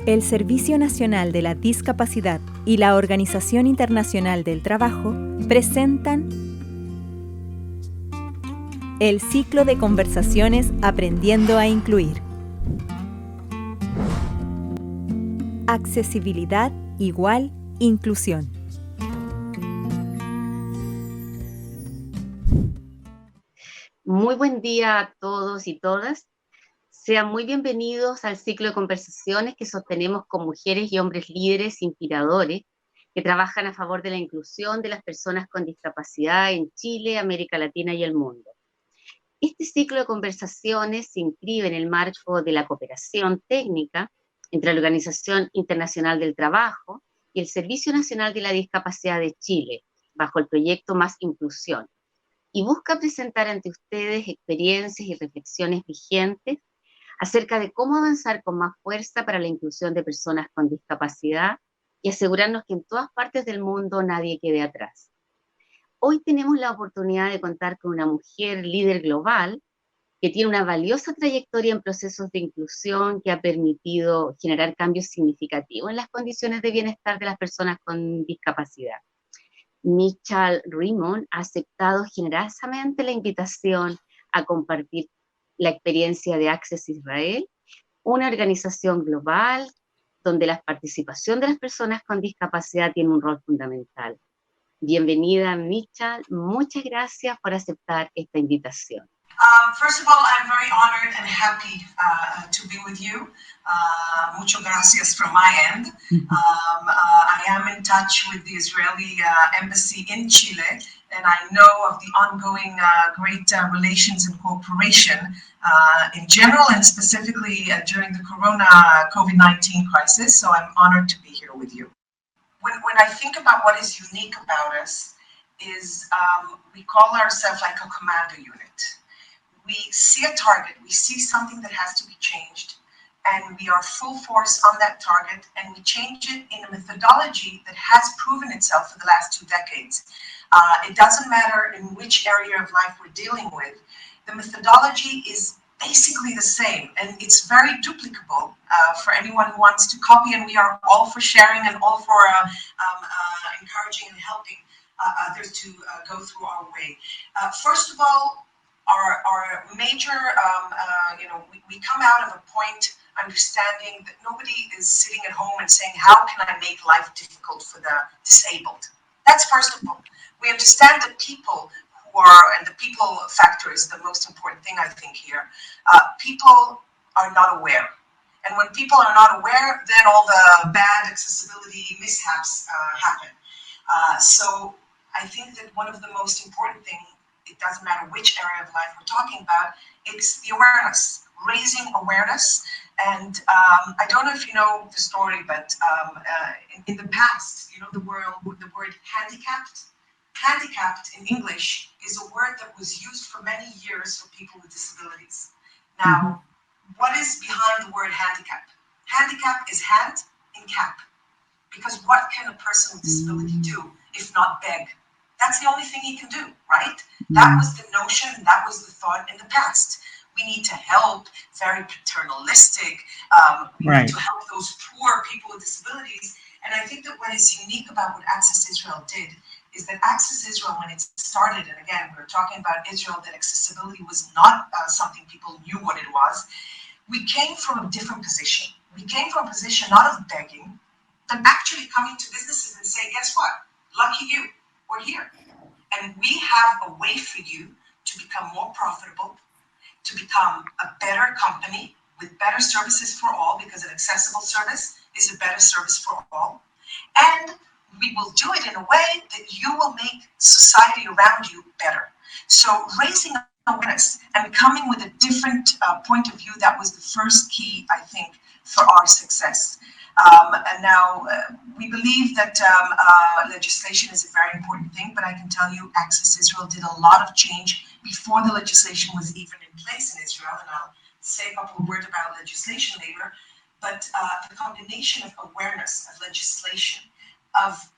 El Servicio Nacional de la Discapacidad y la Organización Internacional del Trabajo presentan el ciclo de conversaciones Aprendiendo a Incluir. Accesibilidad igual inclusión. Muy buen día a todos y todas. Sean muy bienvenidos al ciclo de conversaciones que sostenemos con mujeres y hombres líderes inspiradores que trabajan a favor de la inclusión de las personas con discapacidad en Chile, América Latina y el mundo. Este ciclo de conversaciones se inscribe en el marco de la cooperación técnica entre la Organización Internacional del Trabajo y el Servicio Nacional de la Discapacidad de Chile, bajo el proyecto Más Inclusión, y busca presentar ante ustedes experiencias y reflexiones vigentes acerca de cómo avanzar con más fuerza para la inclusión de personas con discapacidad y asegurarnos que en todas partes del mundo nadie quede atrás. Hoy tenemos la oportunidad de contar con una mujer líder global que tiene una valiosa trayectoria en procesos de inclusión que ha permitido generar cambios significativos en las condiciones de bienestar de las personas con discapacidad. Michal Rimon ha aceptado generosamente la invitación a compartir la experiencia de Access Israel, una organización global donde la participación de las personas con discapacidad tiene un rol fundamental. Bienvenida, Michal. Muchas gracias por aceptar esta invitación. First of all, I'm very honored and happy to be with you. Muchas gracias from my end. I am in touch with the Israeli embassy in Chile, and I know of the ongoing great relations and cooperation in general and specifically during the COVID-19 crisis. So I'm honored to be here with you. When I think about what is unique about us is we call ourselves like a commando unit. We see a target, we see something that has to be changed, and we are full force on that target, and we change it in a methodology that has proven itself for the last 2 decades. It doesn't matter in which area of life we're dealing with. The methodology is basically the same, and it's very duplicable for anyone who wants to copy, and we are all for sharing and all for encouraging and helping others to go through our way. First of all, our major, we come out of a point understanding that nobody is sitting at home and saying, how can I make life difficult for the disabled? That's first of all. We understand that people who are, and the people factor is the most important thing I think here, people are not aware. And when people are not aware, then all the bad accessibility mishaps happen. So I think that one of the most important things, it doesn't matter which area of life we're talking about, it's the awareness, raising awareness. And I don't know if you know the story, but in the past, the word handicapped? Handicapped in English is a word that was used for many years for people with disabilities. Now, what is behind the word handicap? Handicap is hand and cap. Because what can a person with disability do if not beg? That's the only thing he can do, right? That was the notion, that was the thought in the past. We need to help, very paternalistic. We need to help those poor people with disabilities. And I think that what is unique about what Access Israel did is that Access Israel, when it started, and again, we were talking about Israel, that accessibility was not something people knew what it was. We came from a different position. We came from a position not of begging, but actually coming to businesses and saying, guess what? Lucky you. We're here. And we have a way for you to become more profitable, to become a better company with better services for all, because an accessible service is a better service for all. And we will do it in a way that you will make society around you better. So raising awareness and coming with a different point of view, that was the first key, I think, for our success. And now we believe that legislation is a very important thing, but I can tell you Access Israel did a lot of change before the legislation was even in place in Israel, and I'll say a couple of words about legislation later, but the combination of awareness, of legislation, of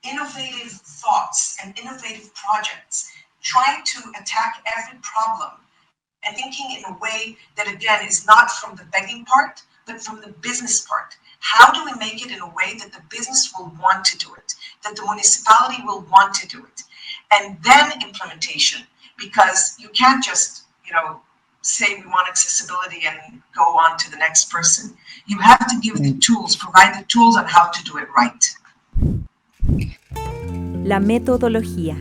innovative thoughts and innovative projects, trying to attack every problem and thinking in a way that, again, is not from the begging part, but from the business part. How do we make it in a way that the business will want to do it, that the municipality will want to do it? And then implementation, because you can't just, say we want accessibility and go on to the next person. You have to give the tools, provide the tools on how to do it right. La metodología.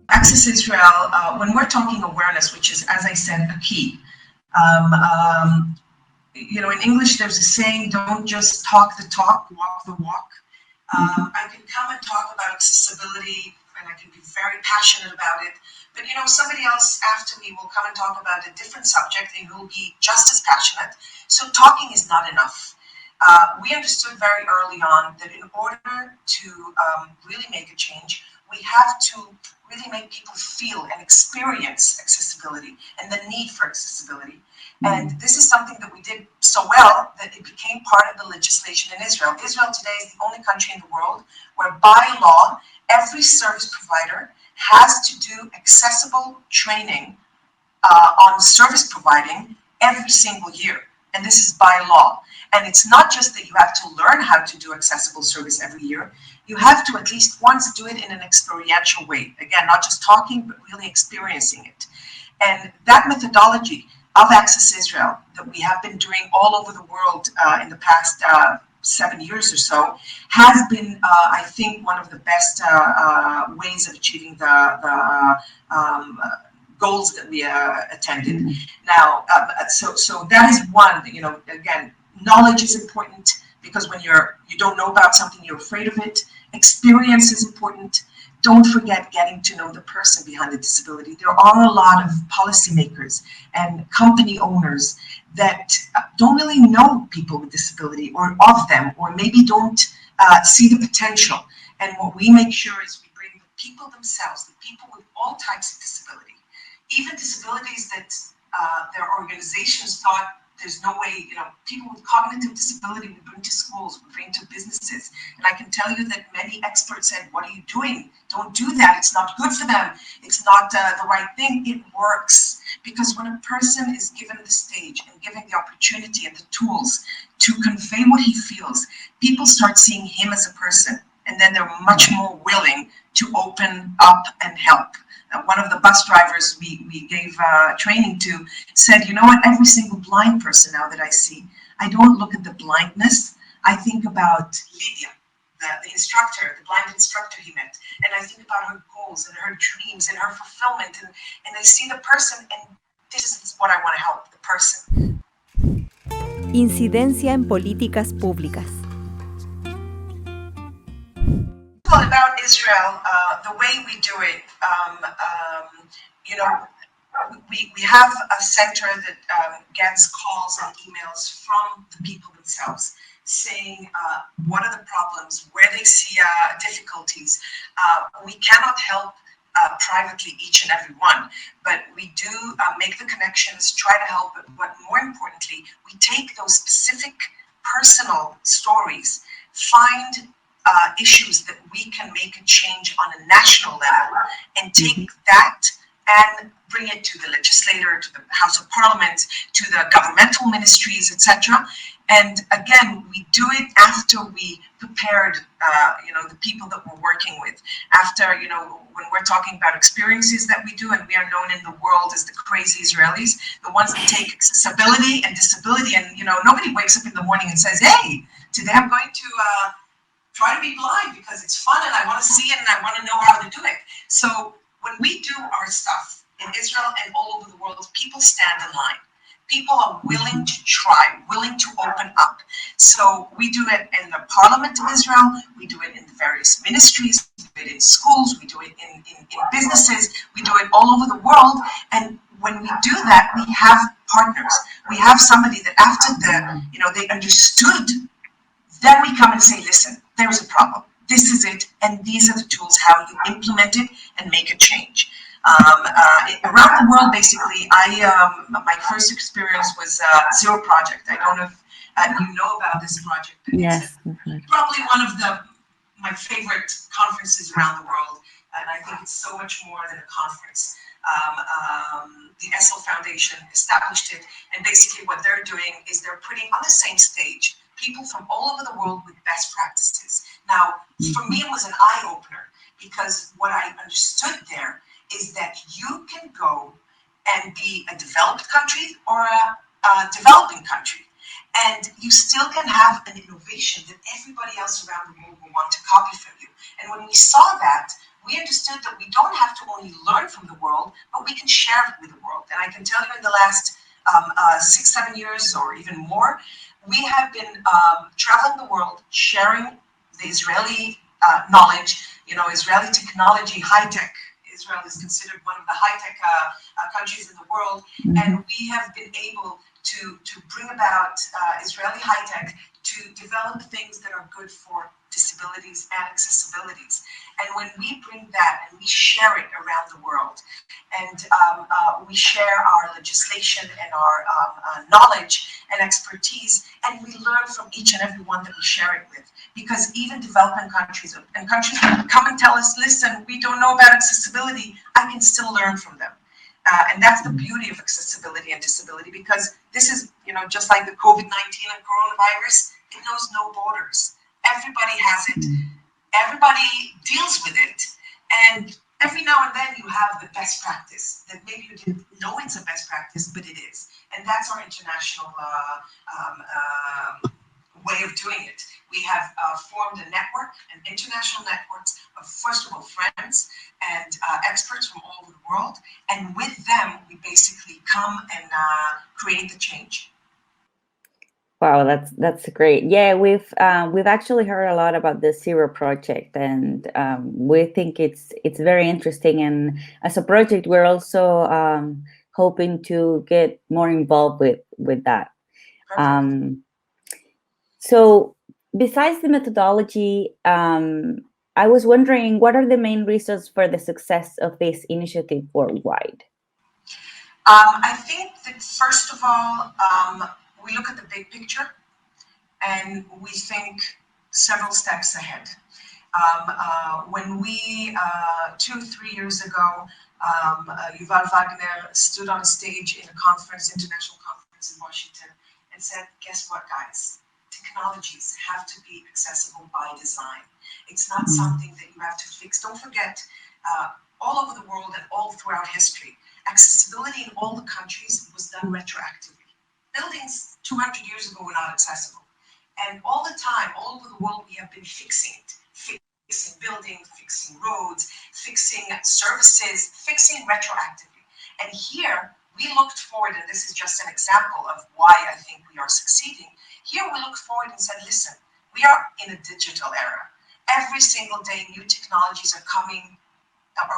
Access Israel, when we're talking awareness, which is, as I said, a key. In English, there's a saying, don't just talk the talk, walk the walk. I can come and talk about accessibility, and I can be very passionate about it. But, somebody else after me will come and talk about a different subject, and will be just as passionate. So talking is not enough. We understood very early on that in order to really make a change, we have to really make people feel and experience accessibility and the need for accessibility. And this is something that we did so well that it became part of the legislation in Israel. Israel today is the only country in the world where by law, every service provider has to do accessible training on service providing every single year. And this is by law. And it's not just that you have to learn how to do accessible service every year. You have to at least once do it in an experiential way. Again, not just talking, but really experiencing it. And that methodology of Access Israel that we have been doing all over the world in the past 7 years or so has been, I think, one of the best ways of achieving the goals that we attended. Now, so that is one, again, knowledge is important because when you don't know about something, you're afraid of it. Experience is important. Don't forget getting to know the person behind the disability. There are a lot of policymakers and company owners that don't really know people with disability or of them, or maybe don't see the potential. And what we make sure is we bring the people themselves, the people with all types of disability, even disabilities that their organizations thought there's no way, people with cognitive disability we bring to schools, we bring to businesses. And I can tell you that many experts said, what are you doing? Don't do that. It's not good for them. It's not the right thing. It works. Because when a person is given the stage and given the opportunity and the tools to convey what he feels, people start seeing him as a person. And then they're much more willing to open up and help. One of the bus drivers we gave training to said, you know what, every single blind person now that I see, I don't look at the blindness. I think about Lydia, the instructor, the blind instructor he met. And I think about her goals and her dreams and her fulfillment. And I see the person, and this is what I want to help, the person. Incidencia en políticas públicas. Well, about Israel, the way we do it, we have a center that gets calls and emails from the people themselves saying what are the problems, where they see difficulties. We cannot help privately each and every one, but we do make the connections, try to help, but more importantly, we take those specific personal stories, find issues that we can make a change on a national level and take that and bring it to the legislator, to the House of Parliament, to the governmental ministries, etc. And again, we do it after we prepared, the people that we're working with. After, when we're talking about experiences that we do, and we are known in the world as the crazy Israelis, the ones that take accessibility and disability, and nobody wakes up in the morning and says, "Hey, today I'm going to try to be blind because it's fun and I want to see it and I want to know how to do it." So when we do our stuff in Israel and all over the world, people stand in line. People are willing to try, willing to open up. So we do it in the Parliament of Israel, we do it in the various ministries, we do it in schools, we do it in businesses, we do it all over the world. And when we do that, we have partners. We have somebody that after they understood, then we come and say, listen, there's a problem. This is it, and these are the tools how you implement it and make a change. Around the world, basically, my first experience was Zero Project. I don't know if you know about this project. Yes. It's probably one of my favorite conferences around the world, and I think it's so much more than a conference. The ESL Foundation established it, and basically what they're doing is they're putting on the same stage people from all over the world with best practices. Now, for me, it was an eye-opener, because what I understood there is that you can go and be a developed country or a developing country, and you still can have an innovation that everybody else around the world will want to copy from you. And when we saw that, we understood that we don't have to only learn from the world, but we can share it with the world. And I can tell you, in the last 6-7 years or even more, we have been traveling the world, sharing the Israeli knowledge, Israeli technology, high-tech. Israel is considered one of the high-tech countries in the world, and we have been able to bring about Israeli high-tech to develop things that are good for disabilities and accessibilities. And when we bring that and we share it around the world, and we share our legislation and our knowledge and expertise, and we learn from each and every one that we share it with. Because even developing countries and countries that come and tell us, listen, we don't know about accessibility, I can still learn from them. And that's the beauty of accessibility and disability, because this is, just like the COVID-19 and coronavirus, it knows no borders. Everybody has it. Everybody deals with it. And every now and then you have the best practice that maybe you didn't know it's a best practice, but it is. And that's our international way of doing it. We have formed a network, an international network of, first of all, friends and experts from all over the world. And with them, we basically come and create the change. Wow, that's great. Yeah, we've actually heard a lot about the Zero project, and we think it's very interesting. And as a project, we're also hoping to get more involved with that. So, besides the methodology, I was wondering, what are the main reasons for the success of this initiative worldwide? I think that, first of all, we look at the big picture and we think several steps ahead. When we, 2-3 years ago, Yuval Wagner stood on a stage in a conference, international conference in Washington, and said, guess what, guys? Technologies have to be accessible by design. It's not something that you have to fix. Don't forget, all over the world and all throughout history, accessibility in all the countries was done retroactively. Buildings 200 years ago were not accessible. And all the time, all over the world, we have been fixing it. Fixing buildings, fixing roads, fixing services, fixing retroactively. And here, we looked forward, and this is just an example of why I think we are succeeding. Here we looked forward and said, listen, we are in a digital era. Every single day, new technologies are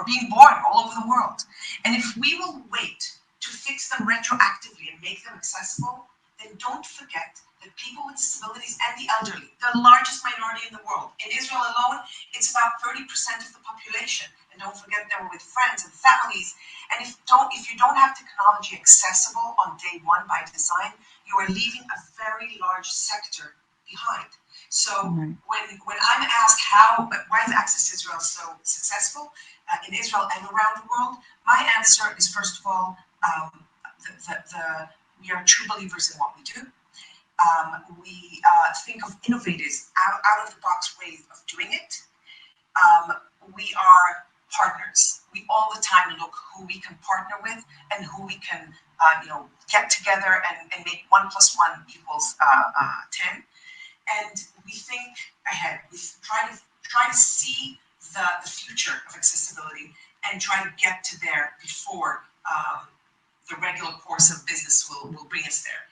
being born all over the world. And if we will wait to fix them retroactively and make them accessible, then don't forget that people with disabilities and the elderly, the largest minority in the world. In Israel alone, it's about 30% of the population. And don't forget, they were with friends and families. And if you don't have technology accessible on day one by design, you are leaving a very large sector behind. So when I'm asked why is Access Israel so successful in Israel and around the world, my answer is, first of all, we are true believers in what we do. We think of innovators, out-of-the-box ways of doing it. We are partners. We all the time look who we can partner with and who we can, get together and make 1 + 1 = 10. And we think ahead. We try to see the future of accessibility and try to get to there before the regular course of business will bring us there.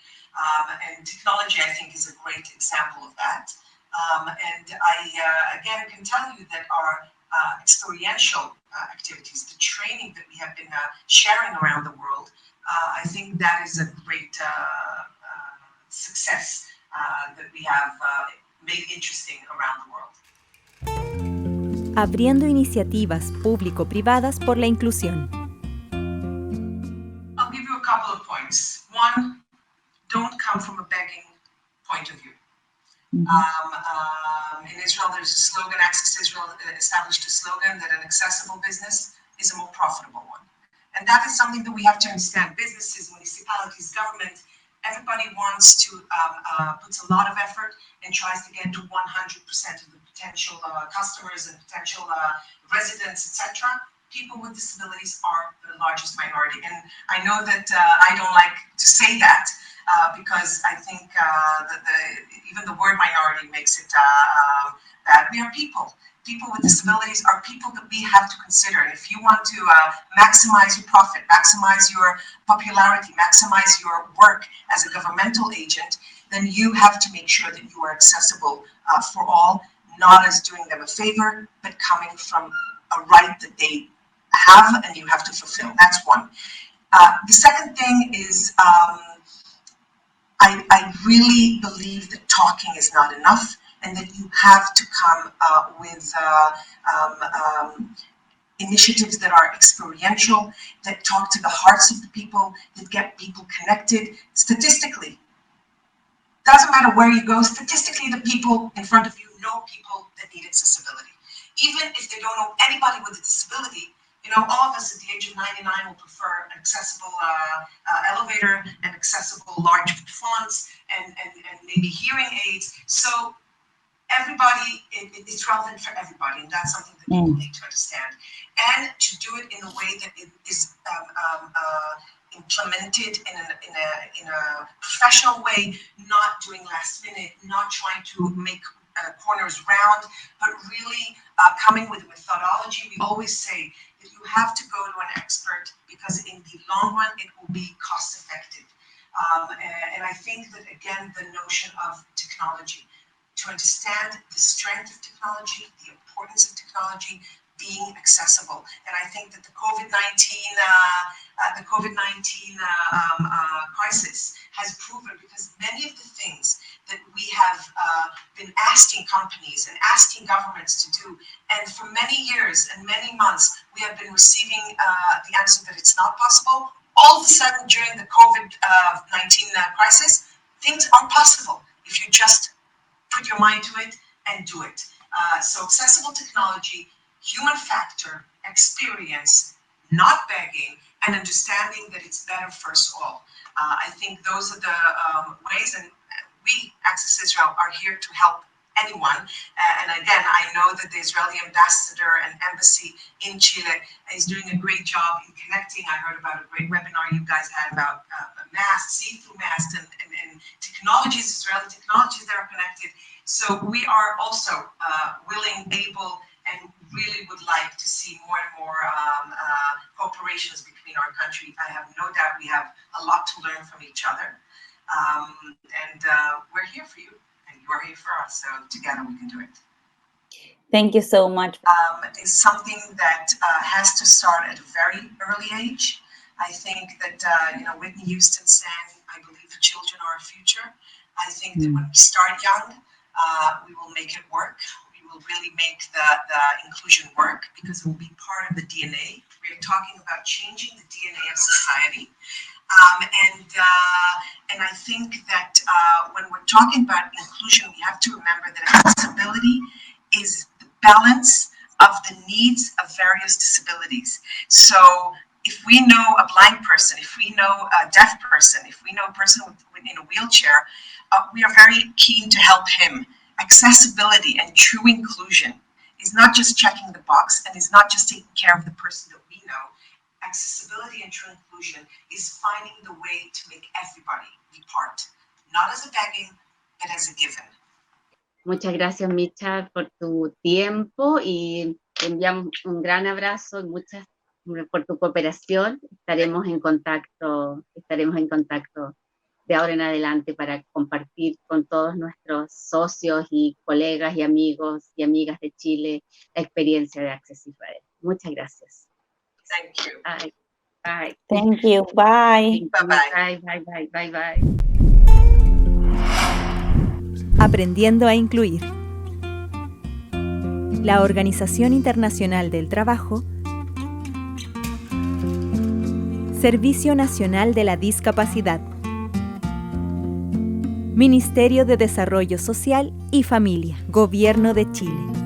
And technology, I think, is a great example of that. And I, again, can tell you that our experiential activities, the training that we have been sharing around the world, I think that is a great success that we have made interesting around the world. Abriendo iniciativas público-privadas por la inclusión. I'll give you a couple of points. One, don't come from a begging point of view. In Israel, there's a slogan, Access Israel established a slogan that an accessible business is a more profitable one. And that is something that we have to understand. Businesses, municipalities, government, everybody wants to, puts a lot of effort and tries to get to 100% of the potential customers and potential residents, etc. People with disabilities are the largest minority. And I know that I don't like to say that because I think that even the word minority makes it bad. We are people. People with disabilities are people that we have to consider. And if you want to maximize your profit, maximize your popularity, maximize your work as a governmental agent, then you have to make sure that you are accessible for all, not as doing them a favor, but coming from a right that they have and you have to fulfill. That's one. The second thing is I really believe that talking is not enough, and that you have to come with initiatives that are experiential, that talk to the hearts of the people, that get people connected. Statistically, doesn't matter where you go, statistically the people in front of you know people that need accessibility. Even if they don't know anybody with a disability, you know, all of us at the age of 99 will prefer an accessible elevator, and accessible large fonts, and maybe hearing aids. So everybody, it's relevant for everybody, and that's something that people need to understand. And to do it in a way that it is implemented in a professional way, not doing last minute, not trying to make corners round, but really coming with a methodology. We always say that you have to go to an expert because in the long run, it will be cost effective. And I think that, again, the notion of technology, to understand the strength of technology, the importance of technology, being accessible. And I think that the COVID-19 crisis has proven, because many of the things that we have been asking companies and asking governments to do, and for many years and many months, we have been receiving the answer that it's not possible. All of a sudden, during the COVID-19 crisis, things are possible if you just put your mind to it and do it. So accessible technology, human factor, experience, not begging, and understanding that it's better for us all. I think those are the ways, and we, Access Israel, are here to help anyone. And again, I know that the Israeli ambassador and embassy in Chile is doing a great job in connecting. I heard about a great webinar you guys had about masks, see-through masks, and technologies, Israeli technologies that are connected. So we are also willing, able, and really would like to see more and more cooperations between our country. I have no doubt we have a lot to learn from each other. And we're here for you, and you are here for us. So together we can do it. Thank you so much. It's something that has to start at a very early age. I think that, Whitney Houston sang, I believe the children are our future. I think that when we start young, we will make it work. We will really make the inclusion work, because it will be part of the DNA. We are talking about changing the DNA of society. And I think that when we're talking about inclusion, we have to remember that accessibility is the balance of the needs of various disabilities. So if we know a blind person, if we know a deaf person, if we know a person in a wheelchair, we are very keen to help him. Accessibility and true inclusion is not just checking the box, and is not just taking care of the person that we know. Accessibility and true inclusion is finding the way to make everybody be part, not as a begging, but as a given. Muchas gracias, Michal, por tu tiempo, y te enviamos un gran abrazo y muchas por tu cooperación. Estaremos en contacto de ahora en adelante para compartir con todos nuestros socios y colegas y amigos y amigas de Chile la experiencia de Accessible. Muchas gracias. Thank you. Bye. Bye. Thank you. Bye. Bye-bye. Bye. Bye. Bye. Aprendiendo a incluir. La Organización Internacional del Trabajo, Servicio Nacional de la Discapacidad, Ministerio de Desarrollo Social y Familia, Gobierno de Chile.